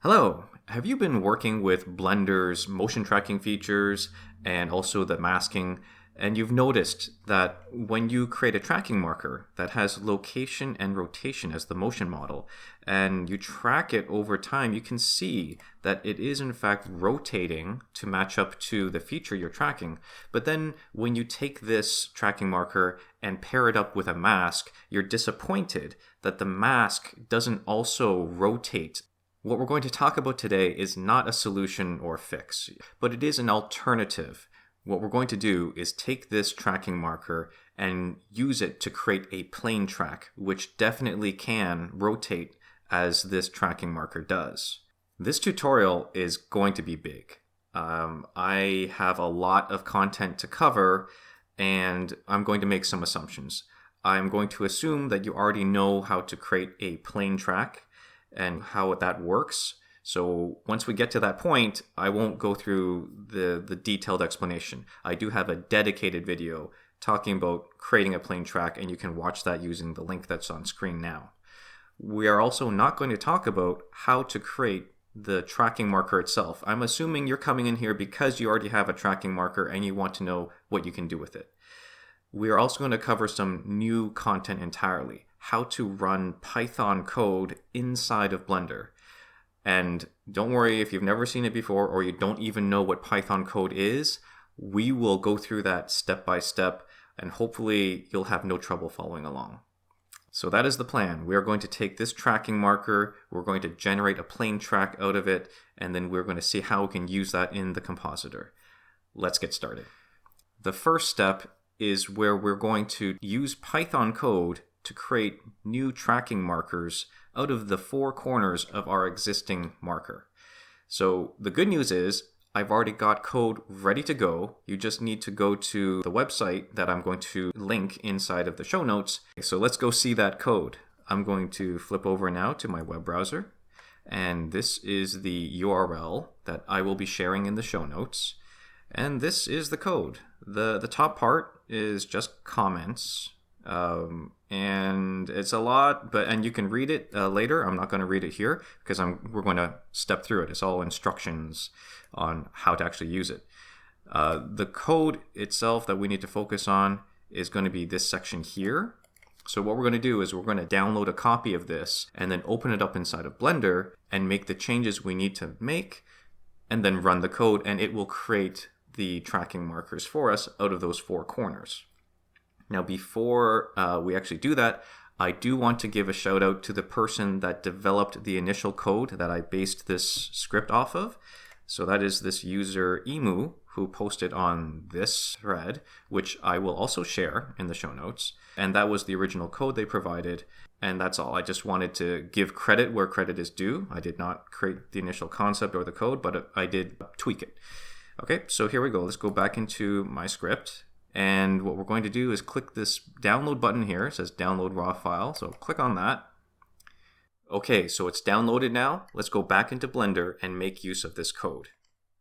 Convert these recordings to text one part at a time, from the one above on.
Hello, have you been working with Blender's motion tracking features and also the masking? And you've noticed that when you create a tracking marker that has location and rotation as the motion model, and you track it over time, you can see that it is in fact rotating to match up to the feature you're tracking. But then when you take this tracking marker and pair it up with a mask, you're disappointed that the mask doesn't also rotate. What we're going to talk about today is not a solution or fix, but it is an alternative. What we're going to do is take this tracking marker and use it to create a plane track, which definitely can rotate as this tracking marker does. This tutorial is going to be big. I have a lot of content to cover, and I'm going to make some assumptions. I'm going to assume that you already know how to create a plane track and how that works. So once we get to that point, I won't go through the detailed explanation. I do have a dedicated video talking about creating a plane track, and you can watch that using the link that's on screen now. We are also not going to talk about how to create the tracking marker itself. I'm assuming you're coming in here because you already have a tracking marker and you want to know what you can do with it. We are also going to cover some new content entirely, how to run Python code inside of Blender. And don't worry if you've never seen it before or you don't even know what Python code is, we will go through that step by step and hopefully you'll have no trouble following along. So that is the plan. We are going to take this tracking marker, we're going to generate a plane track out of it, and then we're going to see how we can use that in the Compositor. Let's get started. The first step is where we're going to use Python code to create new tracking markers out of the four corners of our existing marker. So the good news is I've already got code ready to go. You just need to go to the website that I'm going to link inside of the show notes. So let's go see that code. I'm going to flip over now to my web browser, and this is the URL that I will be sharing in the show notes. And this is the code. The top part is just comments. And it's a lot, and you can read it later. I'm not going to read it here because we're going to step through it. It's all instructions on how to actually use it. The code itself that we need to focus on is going to be this section here. So what we're going to do is we're going to download a copy of this and then open it up inside of Blender and make the changes we need to make and then run the code, and it will create the tracking markers for us out of those four corners. Now, before we actually do that, I do want to give a shout out to the person that developed the initial code that I based this script off of. So that is this user Emu, who posted on this thread, which I will also share in the show notes. And that was the original code they provided. And that's all. I just wanted to give credit where credit is due. I did not create the initial concept or the code, but I did tweak it. Okay, so here we go. Let's go back into my script. And what we're going to do is click this download button here. It says download raw file. So click on that. Okay, so it's downloaded now. Let's go back into Blender and make use of this code.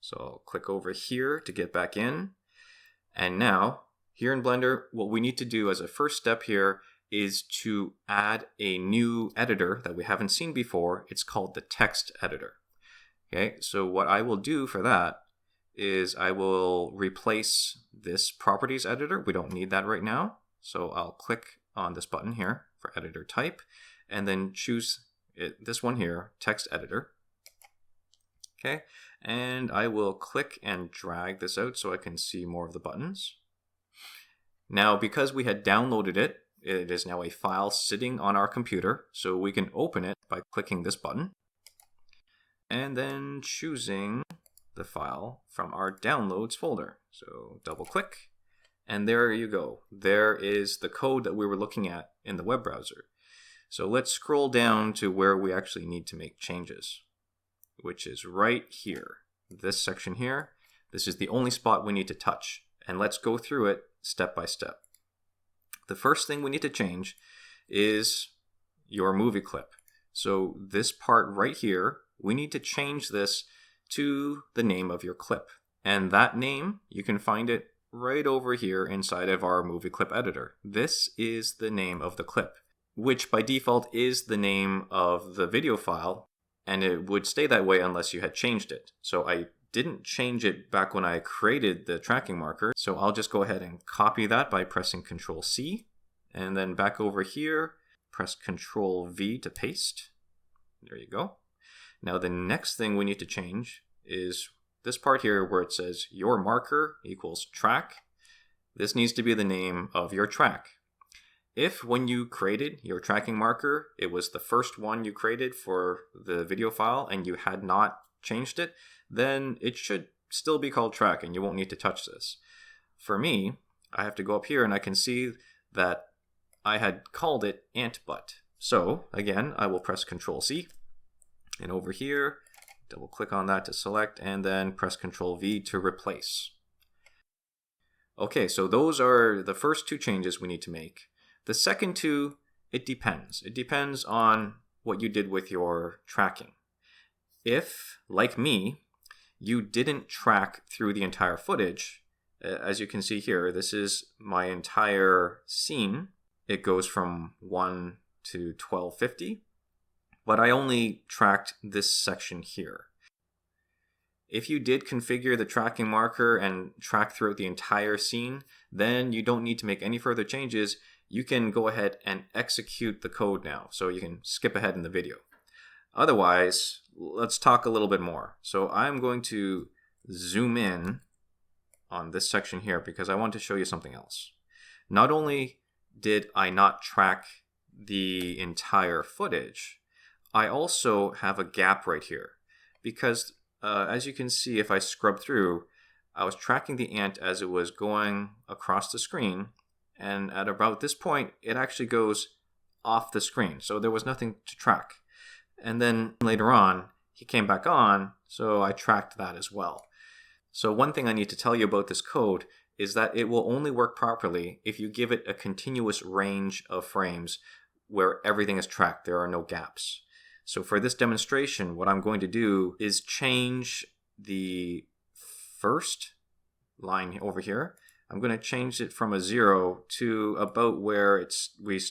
So I'll click over here to get back in. And now, here in Blender, what we need to do as a first step here is to add a new editor that we haven't seen before. It's called the text editor. Okay, so what I will do for that is I will replace this properties editor. We don't need that right now. So I'll click on this button here for editor type and then choose this one here, text editor. Okay, and I will click and drag this out so I can see more of the buttons. Now, because we had downloaded it, it is now a file sitting on our computer. So we can open it by clicking this button and then choosing the file from our downloads folder. So double click, and there you go. There is the code that we were looking at in the web browser. So let's scroll down to where we actually need to make changes, which is right here. This section here, this is the only spot we need to touch. And let's go through it step by step. The first thing we need to change is your movie clip. So this part right here, we need to change this to the name of your clip. And that name, you can find it right over here inside of our movie clip editor. This is the name of the clip, which by default is the name of the video file and it would stay that way unless you had changed it. So I didn't change it back when I created the tracking marker. So I'll just go ahead and copy that by pressing Control C, and then back over here, press Control V to paste. There you go. Now the next thing we need to change is this part here where it says your marker equals track. This needs to be the name of your track. If when you created your tracking marker, it was the first one you created for the video file and you had not changed it, then it should still be called track and you won't need to touch this. For me, I have to go up here and I can see that I had called it AntButt. So again, I will press Control C, and over here, double click on that to select, and then press Control V to replace. Okay, so those are the first two changes we need to make. The second two, it depends. It depends on what you did with your tracking. If, like me, you didn't track through the entire footage, as you can see here, this is my entire scene. It goes from 1 to 1250, but I only tracked this section here. If you did configure the tracking marker and track throughout the entire scene, then you don't need to make any further changes. You can go ahead and execute the code now, so you can skip ahead in the video. Otherwise, let's talk a little bit more. So I'm going to zoom in on this section here because I want to show you something else. Not only did I not track the entire footage, I also have a gap right here because as you can see, if I scrub through, I was tracking the ant as it was going across the screen, and at about this point, it actually goes off the screen. So there was nothing to track. And then later on, he came back on, so I tracked that as well. So one thing I need to tell you about this code is that it will only work properly if you give it a continuous range of frames where everything is tracked. There are no gaps. So for this demonstration, what I'm going to do is change the first line over here. I'm going to change it from a 0 to about where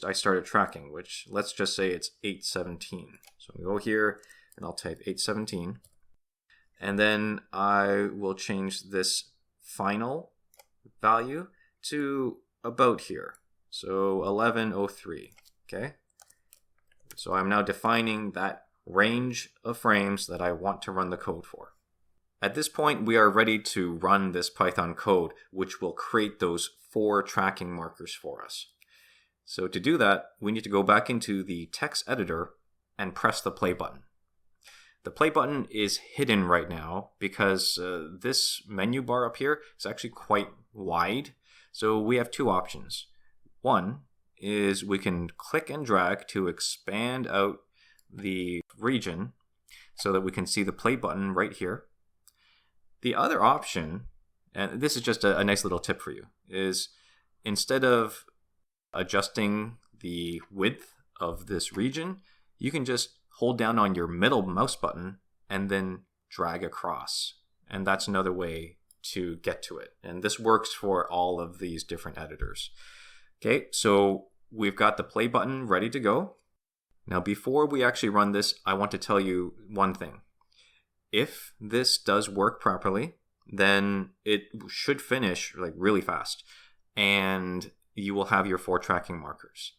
I started tracking, which let's just say it's 817. So I'll go here and I'll type 817. And then I will change this final value to about here. So 1103, okay? So I'm now defining that range of frames that I want to run the code for. At this point, we are ready to run this Python code, which will create those 4 tracking markers for us. So to do that, we need to go back into the text editor and press the play button. The play button is hidden right now because this menu bar up here is actually quite wide. So we have 2 options. One is we can click and drag to expand out the region so that we can see the play button right here. The other option, and this is just a nice little tip for you, is instead of adjusting the width of this region, you can just hold down on your middle mouse button and then drag across. And that's another way to get to it. And this works for all of these different editors. Okay, so we've got the play button ready to go. Now, before we actually run this, I want to tell you one thing. If this does work properly, then it should finish like really fast and you will have your 4 tracking markers.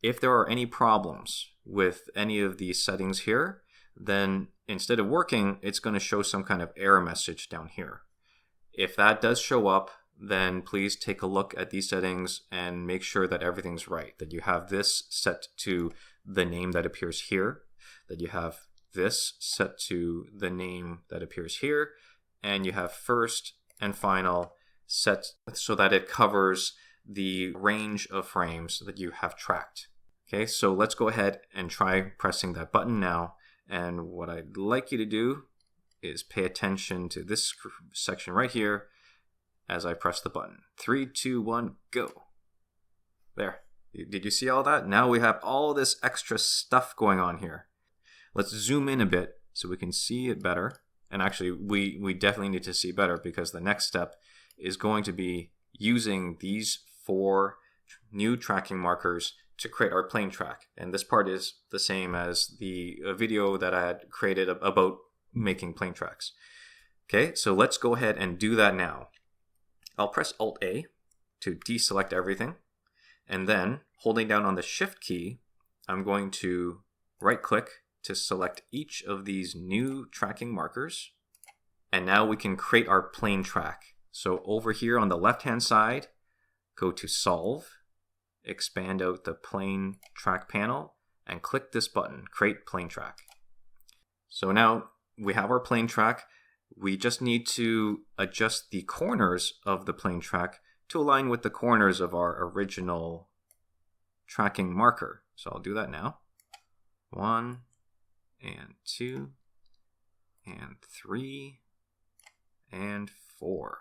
If there are any problems with any of these settings here, then instead of working, it's going to show some kind of error message down here. If that does show up, then please take a look at these settings and make sure that everything's right, that you have this set to the name that appears here, that you have this set to the name that appears here, and you have first and final set so that it covers the range of frames that you have tracked. Okay, so let's go ahead and try pressing that button now. And what I'd like you to do is pay attention to this section right here as I press the button. 3, 2, 1, go. There. Did you see all that? Now we have all this extra stuff going on here. Let's zoom in a bit so we can see it better. And actually, we definitely need to see better because the next step is going to be using these 4 new tracking markers to create our plane track. And this part is the same as the video that I had created about making plane tracks. Okay, so let's go ahead and do that now. I'll press Alt-A to deselect everything. And then, holding down on the Shift key, I'm going to right-click to select each of these new tracking markers. And now we can create our plane track. So over here on the left-hand side, go to Solve, expand out the plane track panel, and click this button, Create Plane Track. So now we have our plane track. We just need to adjust the corners of the plane track to align with the corners of our original tracking marker. So I'll do that now. 1 and 2 and 3 and 4.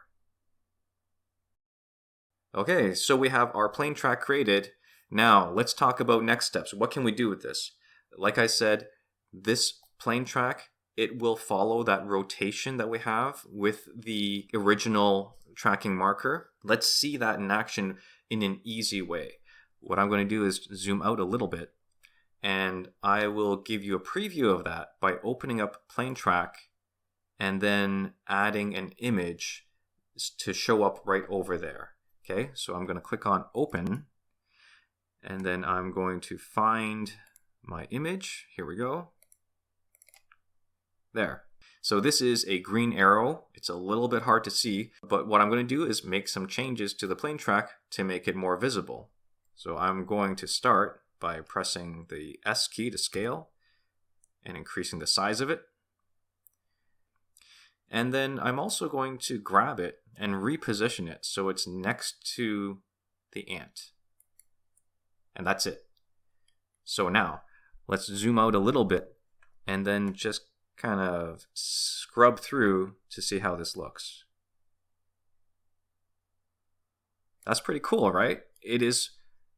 Okay, so we have our plane track created. Now let's talk about next steps. What can we do with this? Like I said, this plane track, it will follow that rotation that we have with the original tracking marker. Let's see that in action in an easy way. What I'm going to do is zoom out a little bit, and I will give you a preview of that by opening up plane track and then adding an image to show up right over there. Okay, so I'm going to click on Open, and then I'm going to find my image. Here we go. There. So this is a green arrow. It's a little bit hard to see, but what I'm going to do is make some changes to the plane track to make it more visible. So I'm going to start by pressing the S key to scale and increasing the size of it. And then I'm also going to grab it and reposition it so it's next to the ant. And that's it. So now let's zoom out a little bit and then just kind of scrub through to see how this looks. That's pretty cool, right? It is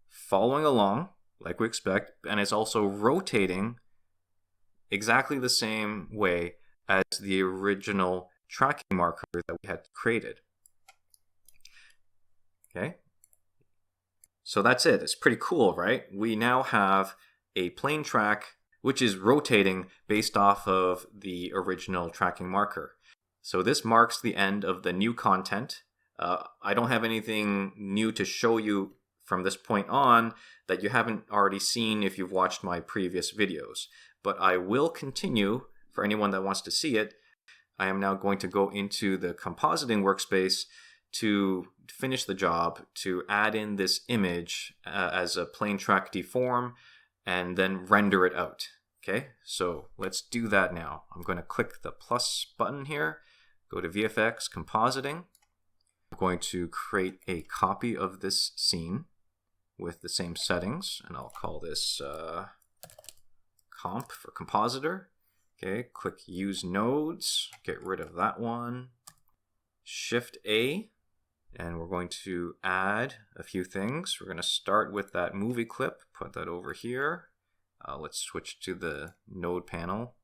following along like we expect, and it's also rotating exactly the same way as the original tracking marker that we had created. Okay, so that's it. It's pretty cool, right? We now have a plane track which is rotating based off of the original tracking marker. So this marks the end of the new content. I don't have anything new to show you from this point on that you haven't already seen if you've watched my previous videos. But I will continue for anyone that wants to see it. I am now going to go into the compositing workspace to finish the job, to add in this image as a plane track deform, and then render it out. Okay, so let's do that now. I'm going to click the plus button here, go to VFX, compositing. I'm going to create a copy of this scene with the same settings, and I'll call this comp for compositor. Okay, click use nodes, get rid of that one. Shift A, and we're going to add a few things. We're going to start with that movie clip, put that over here. Let's switch to the node panel.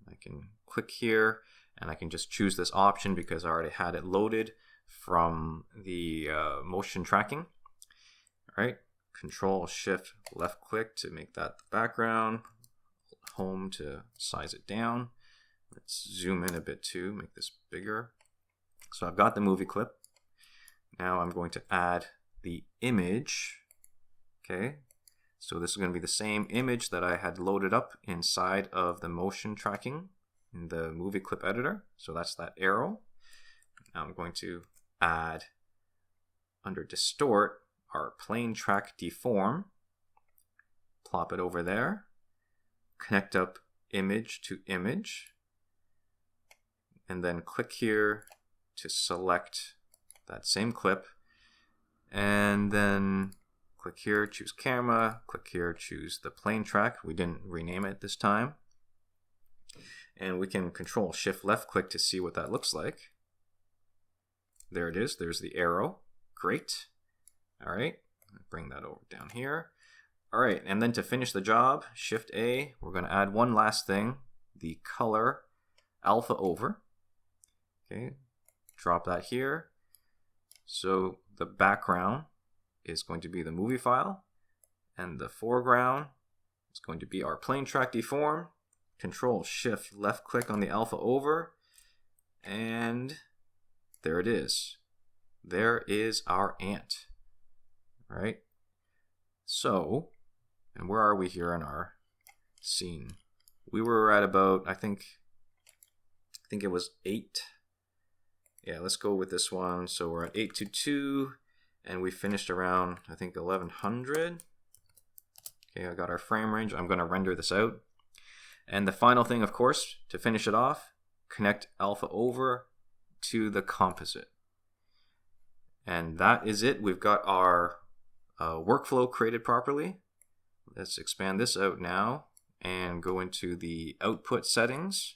I can click here, and I can just choose this option because I already had it loaded from the motion tracking. All right, Control Shift left click to make that the background. Home to size it down. Let's zoom in a bit too, make this bigger. So I've got the movie clip. Now I'm going to add the image. Okay, so this is going to be the same image that I had loaded up inside of the motion tracking in the movie clip editor. So that's that arrow. Now I'm going to add under distort our plane track deform. Plop it over there. Connect up image to image, and then click here to select that same clip, and then click here, choose camera, click here, choose the plane track. We didn't rename it this time. And we can Control Shift left click to see what that looks like. There it is, there's the arrow. Great. All right, bring that over down here. All right, and then to finish the job, Shift A, we're going to add one last thing, the color alpha over. Okay, drop that here. So the background is going to be the movie file, and the foreground is going to be our plane track deform. Control Shift left click on the alpha over, and there it is. There is our ant. Right? So, and where are we here in our scene? We were at about, I think it was 8. Yeah, let's go with this one. So we're at 822, and we finished around, I think, 1100. Okay, I got our frame range. I'm going to render this out. And the final thing, of course, to finish it off, connect alpha over to the composite. And that is it. We've got our workflow created properly. Let's expand this out now and go into the output settings.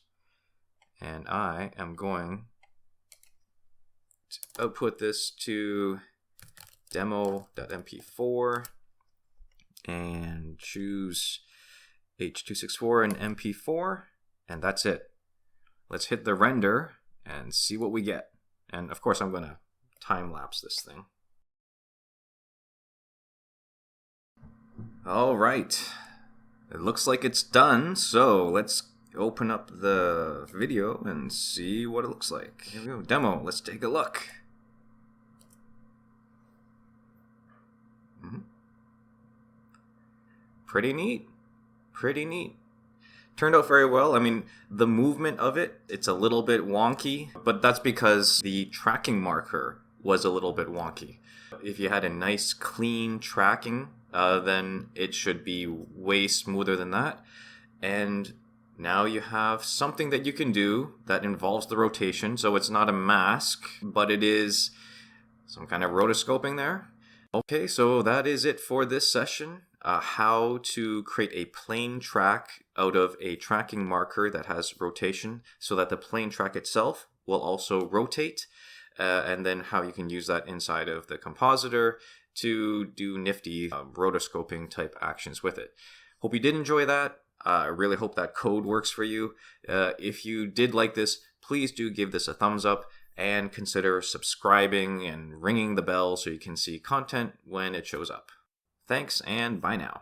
And I am going to output this to demo.mp4 and choose H.264 and MP4, and that's it. Let's hit the render and see what we get. And of course, I'm going to time lapse this thing. All right, it looks like it's done. So let's open up the video and see what it looks like. Here we go, demo. Let's take a look. Pretty neat. Pretty neat. Turned out very well. I mean, the movement of it, it's a little bit wonky, but that's because the tracking marker was a little bit wonky. If you had a nice clean tracking, then it should be way smoother than that. And now you have something that you can do that involves the rotation. So it's not a mask, but it is some kind of rotoscoping there. Okay, so that is it for this session. How to create a plane track out of a tracking marker that has rotation so that the plane track itself will also rotate, and then how you can use that inside of the Compositor to do nifty rotoscoping type actions with it. Hope you did enjoy that. I really hope that code works for you. If you did like this, please do give this a thumbs up and consider subscribing and ringing the bell so you can see content when it shows up. Thanks, and bye now.